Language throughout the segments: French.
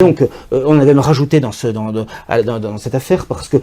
Donc, on avait même rajouté dans cette affaire parce que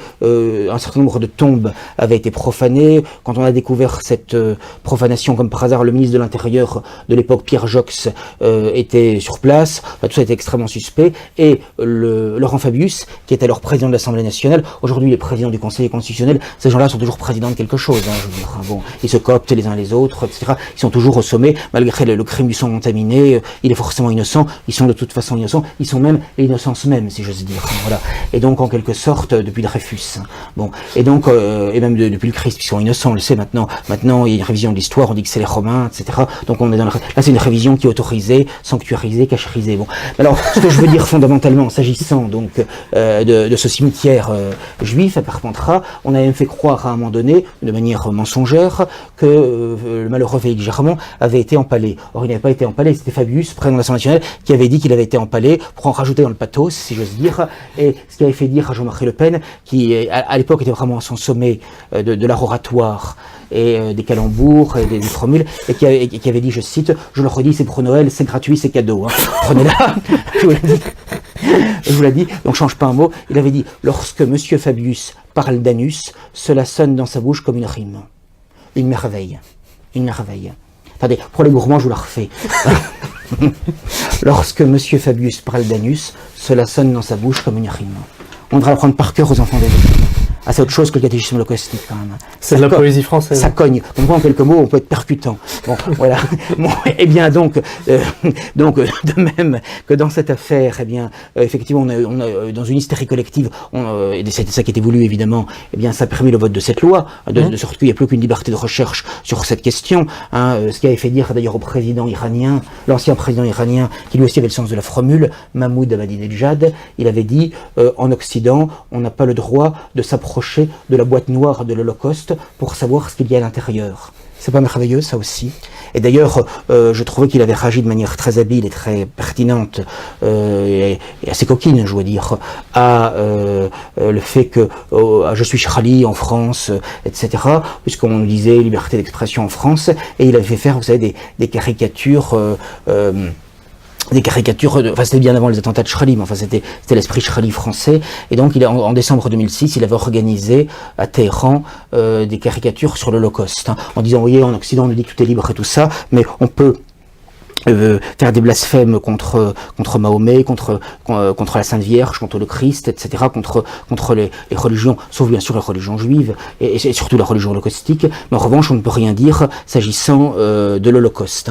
un certain nombre de tombes avaient été profanées. Quand on a découvert cette profanation, comme par hasard, le ministre de l'Intérieur de l'époque, Pierre Joxe, était sur place. Enfin, tout ça était extrêmement suspect. Et Laurent Fabius, qui était alors président de l'Assemblée nationale, aujourd'hui il est président du Conseil constitutionnel. Ces gens-là sont toujours présidents de quelque chose. Hein, je veux dire, bon, ils se cooptent les uns les autres, etc. Ils sont toujours au sommet, malgré le crime du sang contaminé. Il est forcément innocent. Ils sont de toute façon innocents. Ils sont même l'innocence même, si j'ose dire. Voilà. Et donc, en quelque sorte, depuis Dreyfus. Bon. Et donc, et même depuis le Christ, puisqu'ils sont innocents, on le sait maintenant. Maintenant, il y a une révision de l'histoire, on dit que c'est les Romains, etc. Donc, on est dans là, c'est une révision qui est autorisée, sanctuarisée, cacherisée. Bon. Alors, ce que je veux dire fondamentalement, s'agissant donc de ce cimetière juif à Carpentras, on a même fait croire à un moment donné, de manière mensongère, que le malheureux Félix Germont avait été empalé. Or, il n'avait pas été empalé, c'était Fabius, président de l'Assemblée nationale, qui avait dit qu'il avait été empalé, pour en rajouter dans le pathos, si j'ose dire, et ce qui avait fait dire à Jean-Marie Le Pen, qui à l'époque était vraiment à son sommet de l'art oratoire et des calembours et des formules, et qui avait dit, je cite, je le redis, c'est pour Noël, c'est gratuit, c'est cadeau. Hein. Prenez-la, je vous l'ai dit. Je vous l'ai dit, donc change pas un mot. Il avait dit, lorsque Monsieur Fabius parle d'anus, cela sonne dans sa bouche comme une rime. Une merveille. Une merveille. Attendez, pour les gourmands, je vous la refais. Lorsque Monsieur Fabius parle d'anus, cela sonne dans sa bouche comme une rime. On devrait apprendre par cœur aux enfants des autres. Ah, c'est autre chose que le catéchisme loquestique, quand même. C'est de la poésie française. Ça cogne. Donc, en quelques mots, on peut être percutant. Bon, voilà. Bon, eh bien, donc, de même que dans cette affaire, eh bien, effectivement, on a dans une hystérie collective, et c'était ça qui était voulu, évidemment, eh bien, ça a permis le vote de cette loi, de sorte qu'il n'y a plus qu'une liberté de recherche sur cette question, hein, ce qui avait fait dire, d'ailleurs, au président iranien, l'ancien président iranien, qui lui aussi avait le sens de la formule, Mahmoud Ahmadinejad, il avait dit, en Occident, on n'a pas le droit de s'approcher de la boîte noire de l'Holocauste pour savoir ce qu'il y a à l'intérieur. C'est pas merveilleux, ça aussi. Et d'ailleurs, je trouvais qu'il avait réagi de manière très habile et très pertinente et assez coquine, je dois dire, à le fait que je suis Chrali en France, etc., puisqu'on disait liberté d'expression en France, et il avait fait faire, vous savez, des caricatures... enfin c'était bien avant les attentats de Chrali, mais enfin c'était l'esprit Chrali français, et donc en décembre 2006, il avait organisé à Téhéran des caricatures sur l'Holocauste, hein, en disant, vous voyez, en Occident on nous dit que tout est libre et tout ça, mais on peut faire des blasphèmes contre Mahomet, contre la Sainte Vierge, contre le Christ, etc., contre les religions, sauf bien sûr les religions juives, et surtout la religion holocaustique, mais en revanche on ne peut rien dire s'agissant de l'Holocauste.